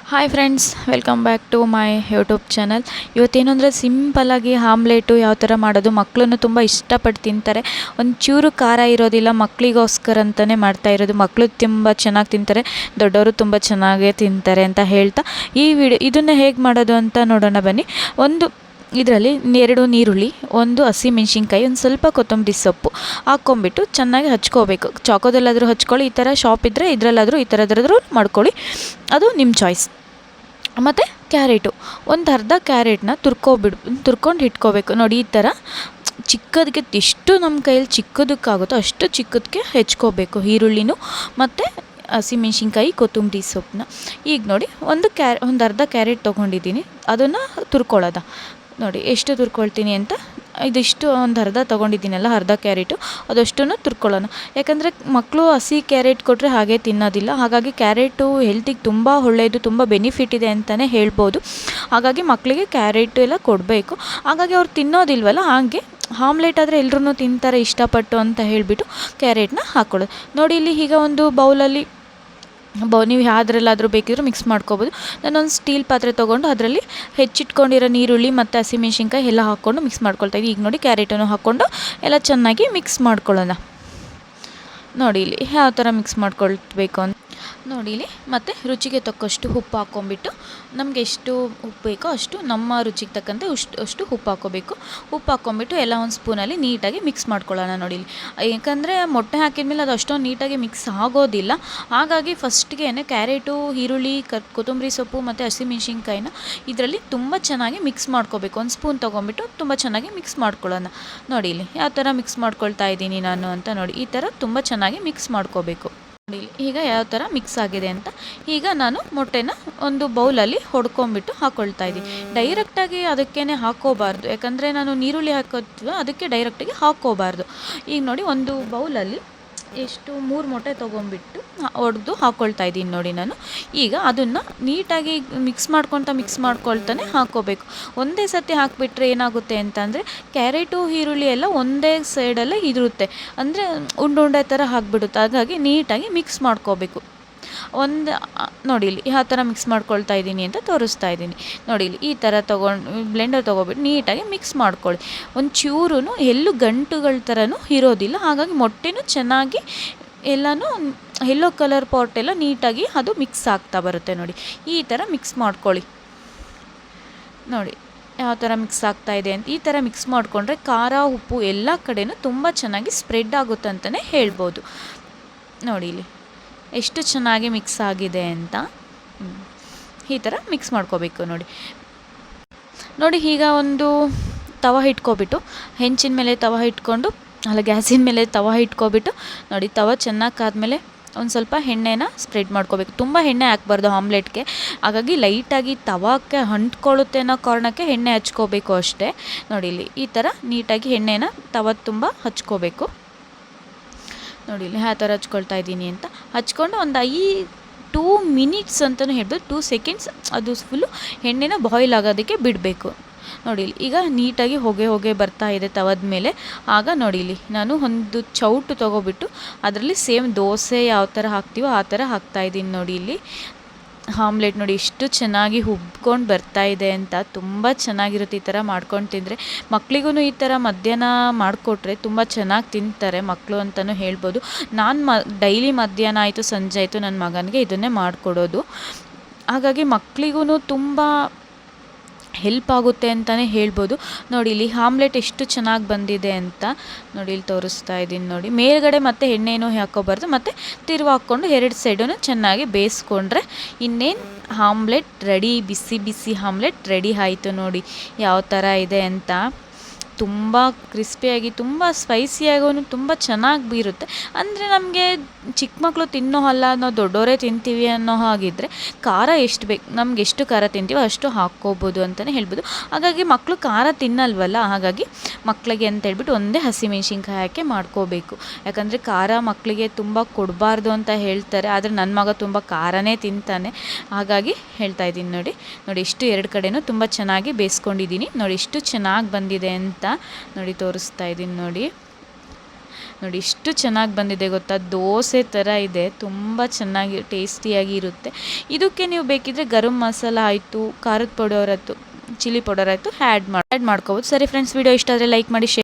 Hi friends, welcome back to my YouTube channel. ಇವತ್ತೇನು ಅಂದರೆ ಸಿಂಪಲ್ಲಾಗಿ ಆಮ್ಲೆಟು ಯಾವ ಥರ ಮಾಡೋದು, ಮಕ್ಕಳನ್ನು ತುಂಬ ಇಷ್ಟಪಟ್ಟು ತಿಂತಾರೆ. ಒಂಚೂರು ಖಾರ ಇರೋದಿಲ್ಲ, ಮಕ್ಕಳಿಗೋಸ್ಕರ ಅಂತಲೇ ಮಾಡ್ತಾಯಿರೋದು. ಮಕ್ಕಳು ತುಂಬ ಚೆನ್ನಾಗಿ ತಿಂತಾರೆ, ದೊಡ್ಡವರು ತುಂಬ ಚೆನ್ನಾಗೇ ತಿಂತಾರೆ ಅಂತ ಹೇಳ್ತಾ ಇದನ್ನು ಹೇಗೆ ಮಾಡೋದು ಅಂತ ನೋಡೋಣ ಬನ್ನಿ. ಇದರಲ್ಲಿ 2 ಈರುಳ್ಳಿ, 1 ಹಸಿಮೆಣ್ಸಿನ್ಕಾಯಿ, ಒಂದು ಸ್ವಲ್ಪ ಕೊತ್ತಂಬರಿ ಸೊಪ್ಪು ಹಾಕ್ಕೊಂಬಿಟ್ಟು ಚೆನ್ನಾಗಿ ಹಚ್ಕೋಬೇಕು. ಚಾಕೋದಲ್ಲಾದರೂ ಹಚ್ಕೊಳ್ಳಿ, ಈ ಥರ ಶಾಪ್ ಇದ್ದರೆ ಇದರಲ್ಲಾದರೂ ಈ ಥರದ್ರಾದ್ರೂ ಮಾಡ್ಕೊಳ್ಳಿ, ಅದು ನಿಮ್ಮ ಚಾಯ್ಸ್. ಮತ್ತು ಕ್ಯಾರೆಟು, ಒಂದು ಅರ್ಧ ಕ್ಯಾರೆಟ್ನ ತುರ್ಕೊಂಡು ಇಟ್ಕೋಬೇಕು. ನೋಡಿ, ಈ ಥರ ಚಿಕ್ಕದಕ್ಕೆ ಎಷ್ಟು ನಮ್ಮ ಕೈಯಲ್ಲಿ ಚಿಕ್ಕದಕ್ಕಾಗುತ್ತೋ ಅಷ್ಟು ಚಿಕ್ಕದಕ್ಕೆ ಹೆಚ್ಕೋಬೇಕು ಈರುಳ್ಳಿನೂ ಮತ್ತು ಹಸಿಮೆಣ್ಸಿನ್ಕಾಯಿ, ಕೊತ್ತಂಬರಿ ಸೊಪ್ಪನ್ನ. ಈಗ ನೋಡಿ, ಒಂದು ಅರ್ಧ ಕ್ಯಾರೆಟ್ ತೊಗೊಂಡಿದ್ದೀನಿ, ಅದನ್ನು ತುರ್ಕೊಳ್ಳೋದ. ನೋಡಿ ಎಷ್ಟು ತುರ್ಕೊಳ್ತೀನಿ ಅಂತ. ಇದಿಷ್ಟು ಒಂದು ಅರ್ಧ ತೊಗೊಂಡಿದ್ದೀನಲ್ಲ, ಅರ್ಧ ಕ್ಯಾರೆಟು, ಅದಷ್ಟನ್ನು ತುರ್ಕೊಳ್ಳೋಣ. ಯಾಕಂದರೆ ಮಕ್ಕಳು ಹಸಿ ಕ್ಯಾರೆಟ್ ಕೊಟ್ಟರೆ ಹಾಗೆ ತಿನ್ನೋದಿಲ್ಲ. ಹಾಗಾಗಿ ಕ್ಯಾರೆಟು ಹೆಲ್ತಿಗೆ ತುಂಬ ಒಳ್ಳೆಯದು, ತುಂಬ ಬೆನಿಫಿಟ್ ಇದೆ ಅಂತಲೇ ಹೇಳ್ಬೋದು. ಹಾಗಾಗಿ ಮಕ್ಕಳಿಗೆ ಕ್ಯಾರೆಟು ಎಲ್ಲ ಕೊಡಬೇಕು. ಹಾಗಾಗಿ ಅವ್ರು ತಿನ್ನೋದಿಲ್ವಲ್ಲ, ಹಾಗೆ ಆಮ್ಲೆಟ್ ಆದರೆ ಎಲ್ಲರೂ ತಿಂತಾರೆ ಇಷ್ಟಪಟ್ಟು ಅಂತ ಹೇಳಿಬಿಟ್ಟು ಕ್ಯಾರೆಟ್ನ ಹಾಕ್ಕೊಳ್ಳೋದು. ನೋಡಿ, ಇಲ್ಲಿ ಈಗ ಒಂದು ಬೌಲಲ್ಲಿ ನೀವು ಯಾವುದ್ರಲ್ಲಾದರೂ ಬೇಕಿದ್ರೂ ಮಿಕ್ಸ್ ಮಾಡ್ಕೋಬೋದು. ನಾನೊಂದು ಸ್ಟೀಲ್ ಪಾತ್ರೆ ತೊಗೊಂಡು ಅದರಲ್ಲಿ ಹೆಚ್ಚಿಟ್ಕೊಂಡಿರೋ ಈರುಳ್ಳಿ ಮತ್ತು ಹಸಿಮೆಣ್ಸಿನ್ಕಾಯಿ ಎಲ್ಲ ಹಾಕ್ಕೊಂಡು ಮಿಕ್ಸ್ ಮಾಡ್ಕೊಳ್ತಾಯಿದ್ವಿ. ಈಗ ನೋಡಿ, ಕ್ಯಾರೆಟನ್ನು ಹಾಕ್ಕೊಂಡು ಎಲ್ಲ ಚೆನ್ನಾಗಿ ಮಿಕ್ಸ್ ಮಾಡ್ಕೊಳ್ಳೋಣ. ನೋಡಿ ಇಲ್ಲಿ ಯಾವ ಥರ ಮಿಕ್ಸ್ ಮಾಡ್ಕೊಳ್ಬೇಕು ಅಂತ ನೋಡಿ. ಇಲ್ಲಿ ಮತ್ತು ರುಚಿಗೆ ತಕ್ಕಷ್ಟು ಉಪ್ಪು ಹಾಕ್ಕೊಂಬಿಟ್ಟು, ನಮಗೆ ಎಷ್ಟು ಉಪ್ಪು ಬೇಕೋ ಅಷ್ಟು, ನಮ್ಮ ರುಚಿಗೆ ತಕ್ಕಂತೆ ಅಷ್ಟು ಉಪ್ಪು ಹಾಕ್ಕೋಬೇಕು. ಉಪ್ಪು ಹಾಕ್ಕೊಂಬಿಟ್ಟು ಎಲ್ಲ ಒಂದು ಸ್ಪೂನಲ್ಲಿ ನೀಟಾಗಿ ಮಿಕ್ಸ್ ಮಾಡ್ಕೊಳ್ಳೋಣ. ನೋಡಿ ಇಲ್ಲಿ, ಯಾಕಂದರೆ ಮೊಟ್ಟೆ ಹಾಕಿದ್ಮೇಲೆ ಅದು ಅಷ್ಟೊಂದು ನೀಟಾಗಿ ಮಿಕ್ಸ್ ಆಗೋದಿಲ್ಲ. ಹಾಗಾಗಿ ಫಸ್ಟ್ಗೆ ಕ್ಯಾರೆಟು, ಈರುಳ್ಳಿ, ಕೊತ್ತಂಬರಿ ಸೊಪ್ಪು ಮತ್ತು ಹಸಿಮೆಣ್ಸಿನ್ಕಾಯಿನ ಇದರಲ್ಲಿ ತುಂಬ ಚೆನ್ನಾಗಿ ಮಿಕ್ಸ್ ಮಾಡ್ಕೋಬೇಕು. ಒಂದು ಸ್ಪೂನ್ ತೊಗೊಂಬಿಟ್ಟು ತುಂಬ ಚೆನ್ನಾಗಿ ಮಿಕ್ಸ್ ಮಾಡ್ಕೊಳ್ಳೋಣ. ನೋಡಿ ಇಲ್ಲಿ ಯಾವ ಥರ ಮಿಕ್ಸ್ ಮಾಡ್ಕೊಳ್ತಾ ಇದ್ದೀನಿ ನಾನು ಅಂತ. ನೋಡಿ, ಈ ಥರ ತುಂಬ ಚೆನ್ನಾಗಿ ಮಿಕ್ಸ್ ಮಾಡ್ಕೋಬೇಕು. ನೋಡಿ ಈಗ ಯಾವ ಥರ ಮಿಕ್ಸ್ ಆಗಿದೆ ಅಂತ. ಈಗ ನಾನು ಮೊಟ್ಟೆನ ಒಂದು ಬೌಲಲ್ಲಿ ಹೊಡ್ಕೊಂಬಿಟ್ಟು ಹಾಕ್ಕೊಳ್ತಾ ಇದ್ದೀನಿ. ಡೈರೆಕ್ಟಾಗಿ ಅದಕ್ಕೇ ಹಾಕ್ಕೋಬಾರ್ದು, ಯಾಕಂದರೆ ನಾನು ಈರುಳ್ಳಿ ಹಾಕೋದ್ವ ಅದಕ್ಕೆ ಡೈರೆಕ್ಟಾಗಿ ಹಾಕ್ಕೋಬಾರ್ದು. ಈಗ ನೋಡಿ, ಒಂದು ಬೌಲಲ್ಲಿ 3 ಮೊಟ್ಟೆ ತೊಗೊಂಬಿಟ್ಟು ಒಡೆದು ಹಾಕ್ಕೊಳ್ತಾ ಇದ್ದೀನಿ. ನೋಡಿ ನಾನು ಈಗ ಅದನ್ನು ನೀಟಾಗಿ ಮಿಕ್ಸ್ ಮಾಡ್ಕೊಳ್ತಾನೆ ಹಾಕ್ಕೋಬೇಕು. ಒಂದೇ ಸತಿ ಹಾಕಿಬಿಟ್ರೆ ಏನಾಗುತ್ತೆ ಅಂತಂದರೆ ಕ್ಯಾರೆಟು, ಈರುಳ್ಳಿ ಎಲ್ಲ ಒಂದೇ ಸೈಡಲ್ಲೇ ಇರುತ್ತೆ, ಅಂದರೆ ಉಂಡೆ ಥರ ಹಾಕ್ಬಿಡುತ್ತೆ. ಹಾಗಾಗಿ ನೀಟಾಗಿ ಮಿಕ್ಸ್ ಮಾಡ್ಕೋಬೇಕು. ನೋಡಿ ಇಲ್ಲಿ ಯಾವ ಥರ ಮಿಕ್ಸ್ ಮಾಡ್ಕೊಳ್ತಾ ಇದ್ದೀನಿ ಅಂತ ತೋರಿಸ್ತಾ ಇದ್ದೀನಿ. ನೋಡಿ ಇಲ್ಲಿ ಈ ಥರ ಬ್ಲೆಂಡರ್ ತೊಗೊಬಿಟ್ಟು ನೀಟಾಗಿ ಮಿಕ್ಸ್ ಮಾಡ್ಕೊಳ್ಳಿ. ಒಂಚೂರು ಎಲ್ಲೂ ಗಂಟುಗಳ ಥರನೂ ಇರೋದಿಲ್ಲ. ಹಾಗಾಗಿ ಮೊಟ್ಟೆನೂ ಚೆನ್ನಾಗಿ ಎಲ್ಲನೂ ಯೆಲ್ಲೋ ಕಲರ್ ಪಾಟೆಲ್ಲ ನೀಟಾಗಿ ಅದು ಮಿಕ್ಸ್ ಆಗ್ತಾ ಬರುತ್ತೆ. ನೋಡಿ ಈ ಥರ ಮಿಕ್ಸ್ ಮಾಡ್ಕೊಳ್ಳಿ. ನೋಡಿ ಯಾವ ಥರ ಮಿಕ್ಸ್ ಆಗ್ತಾ ಇದೆ ಅಂತ. ಈ ಥರ ಮಿಕ್ಸ್ ಮಾಡಿಕೊಂಡ್ರೆ ಖಾರ, ಉಪ್ಪು ಎಲ್ಲ ಕಡೆನೂ ತುಂಬ ಚೆನ್ನಾಗಿ ಸ್ಪ್ರೆಡ್ ಆಗುತ್ತೆ ಅಂತಲೇ ಹೇಳ್ಬೋದು. ನೋಡಿ ಇಲ್ಲಿ ಎಷ್ಟು ಚೆನ್ನಾಗಿ ಮಿಕ್ಸ್ ಆಗಿದೆ ಅಂತ. ಈ ಥರ ಮಿಕ್ಸ್ ಮಾಡ್ಕೋಬೇಕು. ನೋಡಿ ಈಗ ಒಂದು ತವ ಇಟ್ಕೊಬಿಟ್ಟು, ಹೆಂಚಿನ ಮೇಲೆ ತವ ಇಟ್ಕೊಂಡು, ಗ್ಯಾಸಿನ ಮೇಲೆ ತವ ಇಟ್ಕೊಬಿಟ್ಟು, ನೋಡಿ ತವ ಚೆನ್ನಾಗಿ ಕಾದ್ಮೇಲೆ ಒಂದು ಸ್ವಲ್ಪ ಎಣ್ಣೆನ ಸ್ಪ್ರೆಡ್ ಮಾಡ್ಕೋಬೇಕು. ತುಂಬ ಎಣ್ಣೆ ಹಾಕ್ಬಾರ್ದು ಆಮ್ಲೆಟ್ಗೆ. ಹಾಗಾಗಿ ಲೈಟಾಗಿ ತವಕ್ಕೆ ಅಂಟ್ಕೊಳ್ಳುತ್ತೆ ಅನ್ನೋ ಕಾರಣಕ್ಕೆ ಎಣ್ಣೆ ಹಚ್ಕೋಬೇಕು ಅಷ್ಟೇ. ನೋಡಿ ಇಲ್ಲಿ ಈ ಥರ ನೀಟಾಗಿ ಎಣ್ಣೆನ ತವ ತುಂಬ ಹಚ್ಕೋಬೇಕು. ನೋಡಿ ಇಲ್ಲಿ ಯಾವ ಥರ ಹಚ್ಕೊಳ್ತಾ ಇದ್ದೀನಿ ಅಂತ. ಹಚ್ಕೊಂಡು ಒಂದು 2 ಮಿನಿಟ್ಸ್ ಅಂತಲೂ ಹೇಳ್ಬೋದು, 2 ಸೆಕೆಂಡ್ಸ್ ಅದು ಫುಲ್ಲು ಎಣ್ಣೆನ ಬಾಯ್ಲ್ ಆಗೋದಕ್ಕೆ ಬಿಡಬೇಕು. ನೋಡಿ ಇಲ್ಲಿ ಈಗ ನೀಟಾಗಿ ಹೊಗೆ ಬರ್ತಾ ಇದೆ ತವದ ಮೇಲೆ. ಆಗ ನೋಡಿ ಇಲ್ಲಿ ನಾನು ಒಂದು ಚೌಟು ತೊಗೊಬಿಟ್ಟು ಅದರಲ್ಲಿ ಸೇಮ್ ದೋಸೆ ಯಾವ ಥರ ಹಾಕ್ತೀವೋ ಆ ಥರ ಹಾಕ್ತಾಯಿದ್ದೀನಿ. ನೋಡಿ ಇಲ್ಲಿ ಆಮ್ಲೆಟ್ ನೋಡಿ ಎಷ್ಟು ಚೆನ್ನಾಗಿ ಉಬ್ಕೊಂಡು ಬರ್ತಾ ಇದೆ ಅಂತ. ತುಂಬ ಚೆನ್ನಾಗಿರುತ್ತೆ ಈ ಥರ ಮಾಡ್ಕೊಂಡು ತಿಂದರೆ. ಮಕ್ಕಳಿಗೂ ಈ ಥರ ಮಧ್ಯಾಹ್ನ ಮಾಡಿಕೊಟ್ರೆ ತುಂಬ ಚೆನ್ನಾಗಿ ತಿಂತಾರೆ ಮಕ್ಕಳು ಅಂತಲೂ ಹೇಳ್ಬೋದು. ನಾನು ಡೈಲಿ ಮಧ್ಯಾಹ್ನ ಆಯಿತು, ಸಂಜೆ ಆಯಿತು, ನನ್ನ ಮಗನಿಗೆ ಇದನ್ನೇ ಮಾಡಿಕೊಡೋದು. ಹಾಗಾಗಿ ಮಕ್ಕಳಿಗೂ ತುಂಬ ಹೆಲ್ಪ್ ಆಗುತ್ತೆ ಅಂತಲೇ ಹೇಳ್ಬೋದು. ನೋಡಿ ಇಲ್ಲಿ ಆಮ್ಲೆಟ್ ಎಷ್ಟು ಚೆನ್ನಾಗಿ ಬಂದಿದೆ ಅಂತ. ನೋಡಿ ಇಲ್ಲಿ ತೋರಿಸ್ತಾ ಇದ್ದೀನಿ. ನೋಡಿ ಮೇಲ್ಗಡೆ ಮತ್ತೆ ಎಣ್ಣೆನೂ ಹಾಕ್ಕೋಬಾರ್ದು, ಮತ್ತು ತಿರುವು ಹಾಕ್ಕೊಂಡು 2 ಸೈಡನ್ನು ಚೆನ್ನಾಗಿ ಬೇಯಿಸ್ಕೊಂಡ್ರೆ ಇನ್ನೇನು ಆಮ್ಲೆಟ್ ರೆಡಿ. ಬಿಸಿ ಬಿಸಿ ಆಮ್ಲೆಟ್ ರೆಡಿ ಆಯಿತು. ನೋಡಿ ಯಾವ ಥರ ಇದೆ ಅಂತ. ತುಂಬ ಕ್ರಿಸ್ಪಿಯಾಗಿ, ತುಂಬ ಸ್ಪೈಸಿಯಾಗೂ ತುಂಬ ಚೆನ್ನಾಗಿ ಇರುತ್ತೆ. ಅಂದರೆ ನಮಗೆ ಚಿಕ್ಕ ಮಕ್ಕಳು ತಿನ್ನೋ ಅಲ್ಲ, ನಾವು ದೊಡ್ಡವರೇ ತಿಂತೀವಿ ಅನ್ನೋ ಹಾಗಿದ್ದರೆ ಖಾರ ಎಷ್ಟು ಬೇಕು, ನಮ್ಗೆ ಎಷ್ಟು ಖಾರ ತಿಂತೀವೋ ಅಷ್ಟು ಹಾಕ್ಕೋಬೋದು ಅಂತಲೇ ಹೇಳ್ಬೋದು. ಹಾಗಾಗಿ ಮಕ್ಕಳು ಖಾರ ತಿನ್ನಲ್ವಲ್ಲ, ಹಾಗಾಗಿ ಮಕ್ಕಳಿಗೆ ಅಂತ ಹೇಳ್ಬಿಟ್ಟು ಒಂದೇ ಹಸಿಮೆಣ್ಸಿನ್ಕಾಯಿ ಹಾಕಿ ಮಾಡ್ಕೋಬೇಕು. ಯಾಕಂದರೆ ಖಾರ ಮಕ್ಕಳಿಗೆ ತುಂಬ ಕೊಡಬಾರ್ದು ಅಂತ ಹೇಳ್ತಾರೆ. ಆದರೆ ನನ್ನ ಮಗ ತುಂಬ ಖಾರನೇ ತಿಂತಾನೆ, ಹಾಗಾಗಿ ಹೇಳ್ತಾ ಇದ್ದೀನಿ. ನೋಡಿ ಎಷ್ಟು 2 ಕಡೆನೂ ತುಂಬ ಚೆನ್ನಾಗಿ ಬೇಯಿಸ್ಕೊಂಡಿದ್ದೀನಿ. ನೋಡಿ ಎಷ್ಟು ಚೆನ್ನಾಗಿ ಬಂದಿದೆ ಅಂತ. ನೋಡಿ ತೋರಿಸ್ತಾ ಇದ್ದೀನಿ. ನೋಡಿ ನೋಡಿ ಎಷ್ಟು ಚೆನ್ನಾಗಿ ಬಂದಿದೆ ಗೊತ್ತಾ, ದೋಸೆ ಥರ ಇದೆ, ತುಂಬ ಚೆನ್ನಾಗಿ ಟೇಸ್ಟಿಯಾಗಿ ಇರುತ್ತೆ. ಇದಕ್ಕೆ ನೀವು ಬೇಕಿದ್ರೆ ಗರಂ ಮಸಾಲ ಆಯಿತು, ಖಾರದ ಪೌಡರ್ ಆಯಿತು, ಚಿಲ್ಲಿ ಪೌಡರ್ ಆಯಿತು ಆ್ಯಡ್ ಮಾಡ್ಕೋಬೋದು. ಸರಿ ಫ್ರೆಂಡ್ಸ್, ವಿಡಿಯೋ ಇಷ್ಟ ಆದರೆ ಲೈಕ್ ಮಾಡಿ, ಶೇರ್